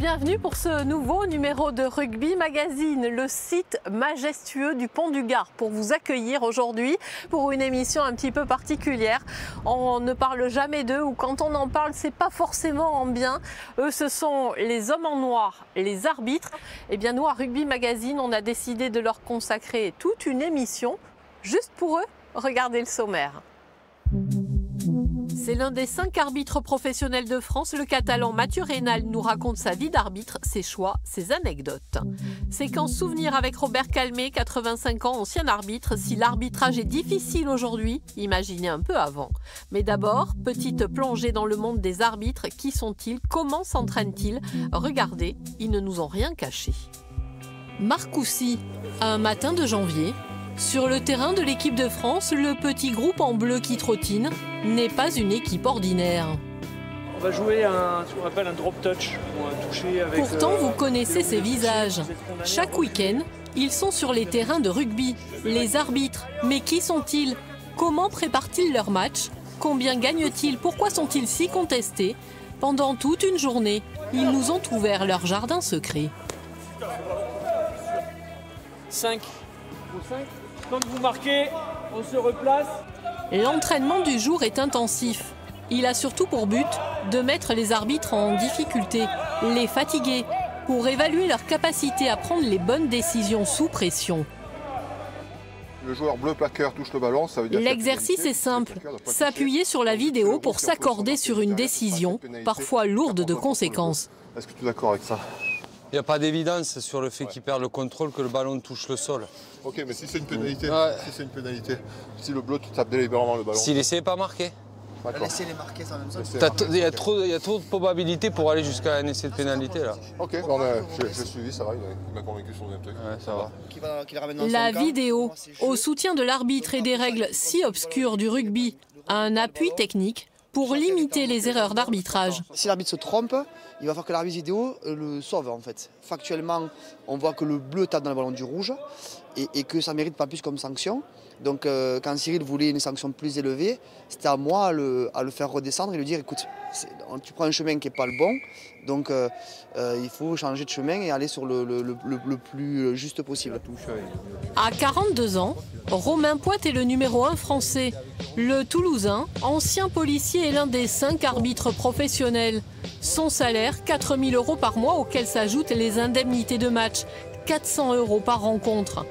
Bienvenue pour ce nouveau numéro de Rugby Magazine, le site majestueux du Pont du Gard, pour vous accueillir aujourd'hui pour une émission un petit peu particulière. On ne parle jamais d'eux, ou quand on en parle, c'est pas forcément en bien. Eux, ce sont les hommes en noir, les arbitres. Et bien nous, à Rugby Magazine, on a décidé de leur consacrer toute une émission juste pour eux. Regardez le sommaire. C'est l'un des 5 arbitres professionnels de France, le Catalan Mathieu Reynal nous raconte sa vie d'arbitre, ses choix, ses anecdotes. Séquence souvenir avec Robert Calmet, 85 ans, ancien arbitre. Si l'arbitrage est difficile aujourd'hui, imaginez un peu avant. Mais d'abord, petite plongée dans le monde des arbitres. Qui sont-ils? Comment s'entraînent-ils? Regardez, ils ne nous ont rien caché. Marcoussis, un matin de janvier. Sur le terrain de l'équipe de France, le petit groupe en bleu qui trottine n'est pas une équipe ordinaire. On va jouer ce qu'on appelle un drop touch, ou un toucher avec... Pourtant, vous connaissez ces visages. Chaque week-end, ils sont sur les terrains de rugby. Les arbitres, mais qui sont-ils? Comment préparent-ils leur match? Combien gagnent-ils? Pourquoi sont-ils si contestés? Pendant toute une journée, ils nous ont ouvert leur jardin secret. 5. Quand vous marquez, on se replace. L'entraînement du jour est intensif. Il a surtout pour but de mettre les arbitres en difficulté, les fatiguer, pour évaluer leur capacité à prendre les bonnes décisions sous pression. Le joueur bleu plaqueur touche le ballon, ça veut dire... L'exercice est simple, s'appuyer sur la vidéo pour s'accorder sur une décision, parfois lourde de conséquences. Est-ce que tu es d'accord avec ça? Il n'y a pas d'évidence sur le fait qu'il perd le contrôle, que le ballon touche le sol. Ok, mais si c'est une pénalité, ouais. Si le bleu tape délibérément le ballon... S'il n'essayait pas marquer. Laissez les marquer ça même ça. Il y a trop de probabilités pour aller jusqu'à un essai de pénalité là. Ok, j'ai suivi, ça va, il m'a convaincu sur le même truc. Ouais, ça va. La vidéo, au soutien de l'arbitre et des règles si obscures du rugby, a un appui technique pour limiter les erreurs d'arbitrage. Si l'arbitre se trompe, il va falloir que l'arbitre vidéo le sauve en fait. Factuellement, on voit que le bleu tape dans le ballon du rouge et que ça ne mérite pas plus comme sanction. Donc quand Cyril voulait une sanction plus élevée, c'était à moi à le faire redescendre et lui dire écoute, tu prends un chemin qui n'est pas le bon, donc il faut changer de chemin et aller sur le plus juste possible. À 42 ans, Romain Poite est le numéro 1 français. Le Toulousain, ancien policier, est l'un des 5 arbitres professionnels. Son salaire, 4 000 € par mois, auxquels s'ajoutent les indemnités de match, 400 € par rencontre.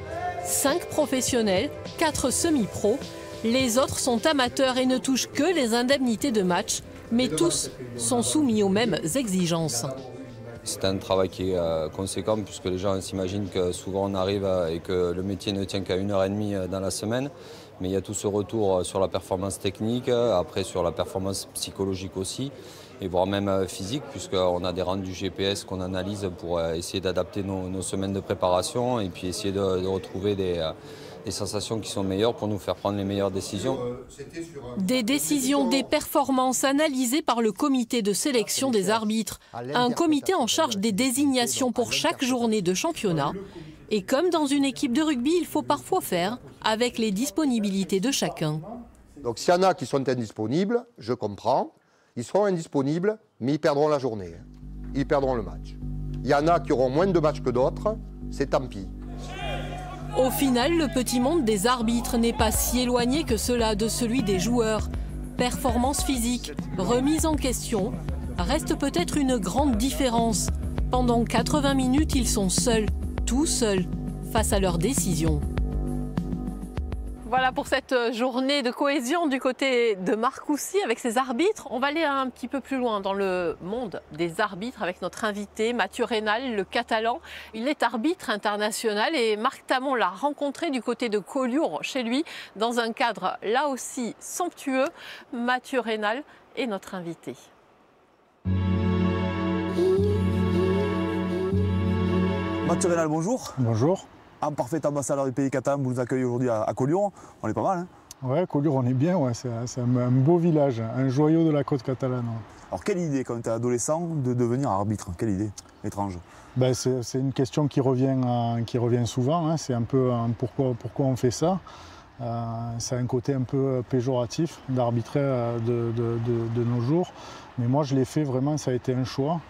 5 professionnels, 4 semi-pros. Les autres sont amateurs et ne touchent que les indemnités de match, mais tous sont soumis aux mêmes exigences. C'est un travail qui est conséquent puisque les gens s'imaginent que souvent on arrive et que le métier ne tient qu'à 1h30 dans la semaine. Mais il y a tout ce retour sur la performance technique, après sur la performance psychologique aussi, et voire même physique, puisqu'on a des rendus GPS qu'on analyse pour essayer d'adapter nos semaines de préparation et puis essayer de retrouver des sensations qui sont meilleures pour nous faire prendre les meilleures décisions. Des décisions, des performances analysées par le comité de sélection des arbitres, un comité en charge des désignations pour chaque journée de championnat. Et comme dans une équipe de rugby, il faut parfois faire avec les disponibilités de chacun. Donc s'il y en a qui sont indisponibles, je comprends, ils seront indisponibles, mais ils perdront la journée, ils perdront le match. Il y en a qui auront moins de matchs que d'autres, c'est tant pis. Au final, le petit monde des arbitres n'est pas si éloigné que cela de celui des joueurs. Performance physique, remise en question, reste peut-être une grande différence. Pendant 80 minutes, ils sont seuls, tout seuls, face à leurs décisions. Voilà pour cette journée de cohésion du côté de Marcoussis avec ses arbitres. On va aller un petit peu plus loin dans le monde des arbitres avec notre invité Mathieu Reynal, le Catalan. Il est arbitre international et Marc Tamon l'a rencontré du côté de Collioure chez lui dans un cadre là aussi somptueux. Mathieu Reynal est notre invité. Mathieu Reynal, bonjour. Bonjour. En parfait ambassadeur du pays catalan, vous nous accueillez aujourd'hui à Collioure. On est pas mal, hein? Ouais, Collioure, on est bien, ouais. C'est un beau village, un joyau de la côte catalane. Ouais. Alors, quelle idée, quand tu es adolescent, de devenir arbitre? Quelle idée étrange? Ben, c'est une question qui revient souvent. Hein. C'est un peu pourquoi on fait ça. C'est un côté un peu péjoratif d'arbitrer de nos jours. Mais moi, je l'ai fait vraiment, ça a été un choix.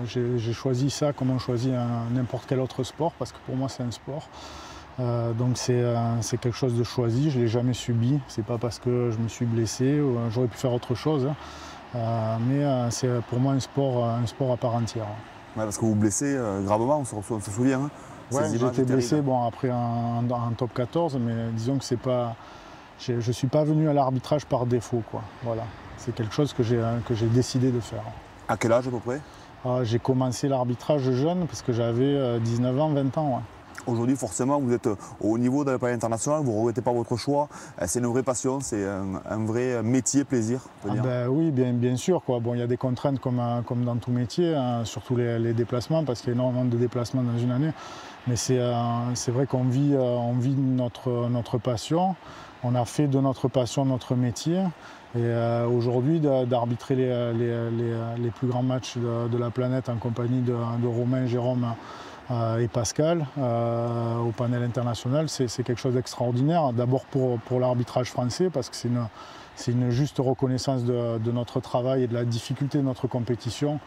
J'ai choisi ça comme on choisit n'importe quel autre sport, parce que pour moi, c'est un sport. Donc c'est quelque chose de choisi, je ne l'ai jamais subi. C'est pas parce que je me suis blessé, j'aurais pu faire autre chose. Mais c'est pour moi un sport à part entière. Ouais, parce que vous vous blessez gravement, on se souvient. Hein. Ouais, j'ai été blessé après en top 14, mais disons que c'est pas. Je ne suis pas venu à l'arbitrage par défaut, quoi. Voilà. C'est quelque chose que j'ai décidé de faire. À quel âge à peu près? J'ai commencé l'arbitrage jeune parce que j'avais 19 ans, 20 ans. Ouais. Aujourd'hui, forcément, vous êtes au haut niveau de la palette internationale, vous ne regrettez pas votre choix. C'est une vraie passion, c'est un vrai métier, plaisir, on peut dire. Oui, bien sûr. Quoi. Bon, il y a des contraintes comme dans tout métier, hein, surtout les déplacements, parce qu'il y a énormément de déplacements dans une année. Mais c'est vrai qu'on vit notre passion. On a fait de notre passion notre métier. Et aujourd'hui, d'arbitrer les plus grands matchs de la planète en compagnie de Romain, Jérôme et Pascal au panel international, c'est quelque chose d'extraordinaire. D'abord pour l'arbitrage français, parce que c'est une juste reconnaissance de notre travail et de la difficulté de notre compétition,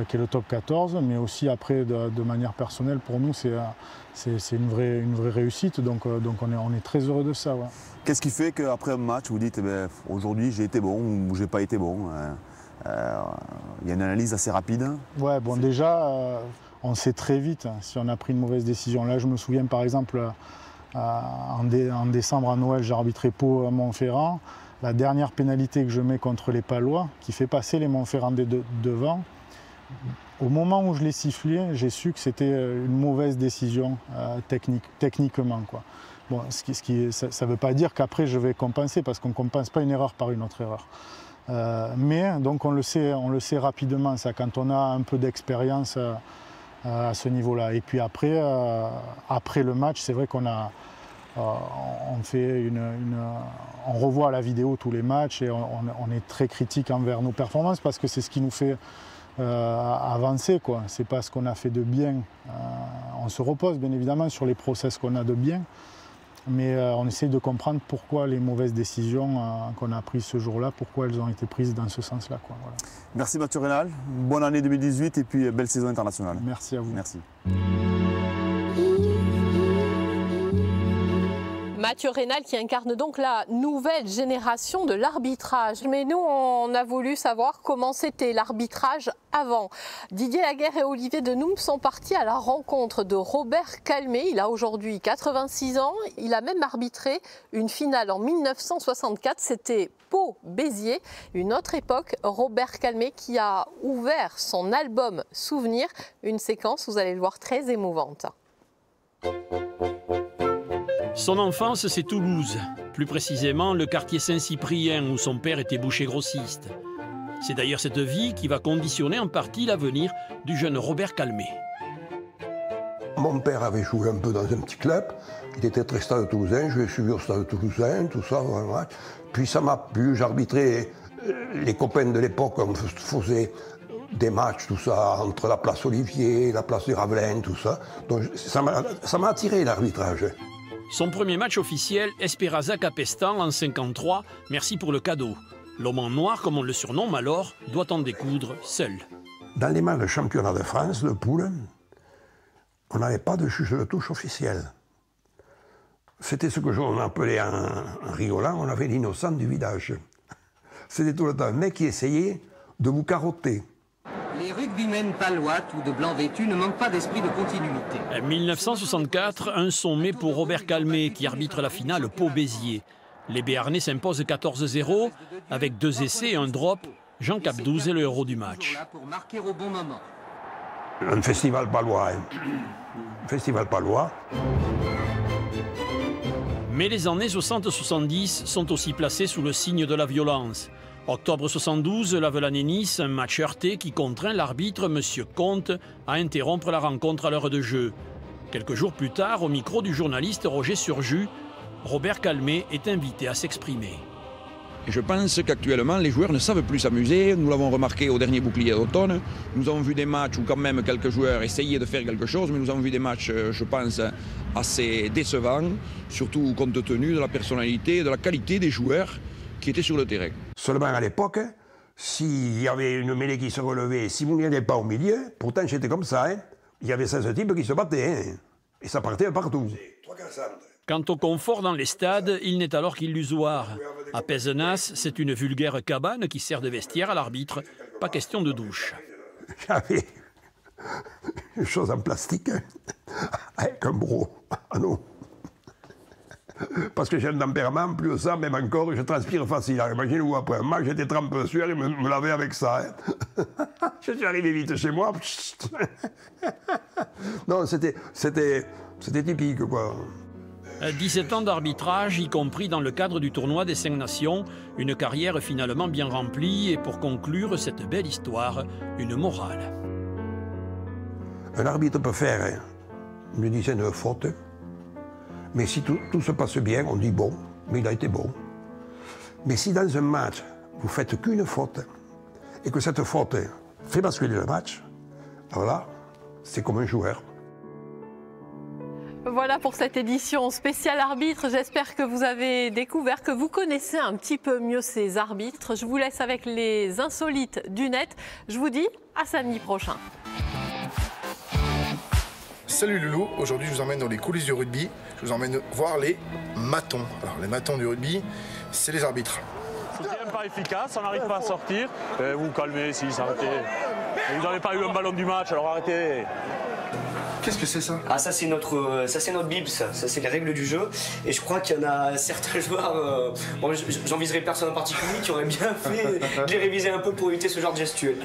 qui est le top 14, mais aussi après, de manière personnelle, pour nous, c'est une vraie réussite. Donc on est très heureux de ça. Ouais. Qu'est-ce qui fait qu'après un match, vous dites aujourd'hui j'ai été bon ou j'ai pas été bon? Il y a une analyse assez rapide. Ouais, bon, déjà, on sait très vite si on a pris une mauvaise décision. Là, je me souviens par exemple, en décembre à Noël, j'ai arbitré Pau à Montferrand. La dernière pénalité que je mets contre les Palois, qui fait passer les Montferrandais devant, au moment où je l'ai sifflé, j'ai su que c'était une mauvaise décision techniquement, quoi. Bon, ça ne veut pas dire qu'après je vais compenser, parce qu'on ne compense pas une erreur par une autre erreur. Mais donc on le sait rapidement, ça, quand on a un peu d'expérience à ce niveau-là. Et puis après le match, c'est vrai qu'on on revoit la vidéo tous les matchs et on est très critique envers nos performances, parce que c'est ce qui nous fait avancer, quoi. C'est pas ce qu'on a fait de bien. On se repose bien évidemment sur les process qu'on a de bien, mais on essaye de comprendre pourquoi les mauvaises décisions qu'on a prises ce jour-là, pourquoi elles ont été prises dans ce sens-là, quoi. Voilà. Merci Mathieu Raynal, bonne année 2018 et puis belle saison internationale. Merci à vous. Merci. Mathieu Raynal qui incarne donc la nouvelle génération de l'arbitrage. Mais nous, on a voulu savoir comment c'était l'arbitrage avant. Didier Laguerre et Olivier Denoum sont partis à la rencontre de Robert Calmé. Il a aujourd'hui 86 ans. Il a même arbitré une finale en 1964. C'était Pau-Béziers. Une autre époque, Robert Calmé qui a ouvert son album Souvenir. Une séquence, vous allez le voir, très émouvante. Son enfance, c'est Toulouse, plus précisément le quartier Saint-Cyprien où son père était boucher grossiste. C'est d'ailleurs cette vie qui va conditionner en partie l'avenir du jeune Robert Calmé. Mon père avait joué un peu dans un petit club, il était très stade toulousain, je l'ai suivi au stade toulousain, tout ça. Voilà. Puis ça m'a plu, j'arbitrais les copains de l'époque, on faisait des matchs, tout ça, entre la place Olivier, la place du Ravelin, tout ça. Donc ça m'a attiré l'arbitrage. Son premier match officiel, Espéraza-Capestan en 1953, merci pour le cadeau. L'homme en noir, comme on le surnomme alors, doit en découdre seul. Dans les matchs de championnat de France, de poule, on n'avait pas de juge de touche officiel. C'était ce que l'on appelait en rigolant, on avait l'innocent du village. C'était tout le temps un mec qui essayait de vous carotter. Les rugbymen palois, tous de blanc vêtus, ne manquent pas d'esprit de continuité. En 1964, un sommet pour Robert Calmé qui arbitre la finale Pau-Béziers. Les Béarnais s'imposent 14-0 avec 2 essais et un drop. Jean Capdouz est le héros du match. Pour marquer au bon moment. Un festival palois. Un festival palois. Mais les années 60-70 sont aussi placées sous le signe de la violence. Octobre 72, Lavelanet-Nice, un match heurté qui contraint l'arbitre, M. Comte, à interrompre la rencontre à l'heure de jeu. Quelques jours plus tard, au micro du journaliste Roger Surjus, Robert Calmé est invité à s'exprimer. Je pense qu'actuellement, les joueurs ne savent plus s'amuser. Nous l'avons remarqué au dernier bouclier d'automne. Nous avons vu des matchs où quand même quelques joueurs essayaient de faire quelque chose, mais nous avons vu des matchs, je pense, assez décevants, surtout compte tenu de la personnalité et de la qualité des joueurs qui étaient sur le terrain. Seulement à l'époque, s'il y avait une mêlée qui se relevait, si vous n'y allez pas au milieu, pourtant j'étais comme ça, hein, il y avait 16 types qui se battaient, hein, et ça partait partout. Quant au confort dans les stades, il n'est alors qu'illusoire. À Pézenas, c'est une vulgaire cabane qui sert de vestiaire à l'arbitre. Pas question de douche. J'avais une chose en plastique, avec un bro. Ah non. Parce que j'ai un tempérament, plus ça, même encore, je transpire facile. Imaginez-vous après un match, j'étais trempé sueur et me lavais avec ça. Hein. Je suis arrivé vite chez moi. Non, c'était typique, quoi. 17 ans d'arbitrage, y compris dans le cadre du tournoi des 5 Nations, une carrière finalement bien remplie et pour conclure cette belle histoire, une morale. Un arbitre peut faire une dizaine de fautes, mais si tout se passe bien, on dit bon, mais il a été bon. Mais si dans un match, vous faites qu'une faute, et que cette faute fait basculer le match, alors là, c'est comme un joueur. Voilà pour cette édition spéciale arbitre. J'espère que vous avez découvert, que vous connaissez un petit peu mieux ces arbitres. Je vous laisse avec les insolites du net. Je vous dis à samedi prochain. Salut Loulou, aujourd'hui je vous emmène dans les coulisses du rugby. Je vous emmène voir les matons. Alors les matons du rugby, c'est les arbitres. C'est pas efficace, on n'arrive pas à sortir. Vous vous calmez, si, arrêtez. Vous n'avez pas eu un ballon du match, alors arrêtez. Qu'est-ce que c'est ça? Ah, ça c'est notre Bible, ça c'est les règles du jeu. Et je crois qu'il y en a certains joueurs, bon, j'en viserai personne en particulier, qui auraient bien fait de les réviser un peu pour éviter ce genre de gestuelle.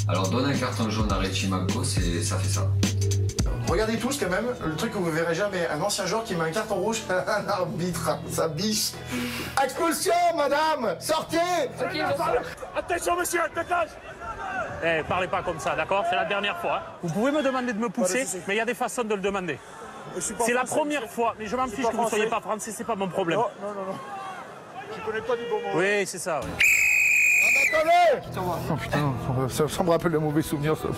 Alors donne un carton jaune à Richie Magbo, ça fait ça. Regardez tous quand même, le truc que vous verrez jamais, un ancien joueur qui met un carton rouge à un arbitre, ça biche. Expulsion, madame, sortez. Attention monsieur, dégage. Eh, parlez pas comme ça, d'accord? C'est la dernière fois. Hein. Vous pouvez me demander de me pousser, mais il y a des façons de le demander. C'est la première fois, mais je m'en fiche que vous ne soyez pas français, c'est pas mon problème. Non. Je connais pas du bon mot. Oui, c'est ça, oui. Oh putain, ça me rappelle de mauvais souvenirs, ça.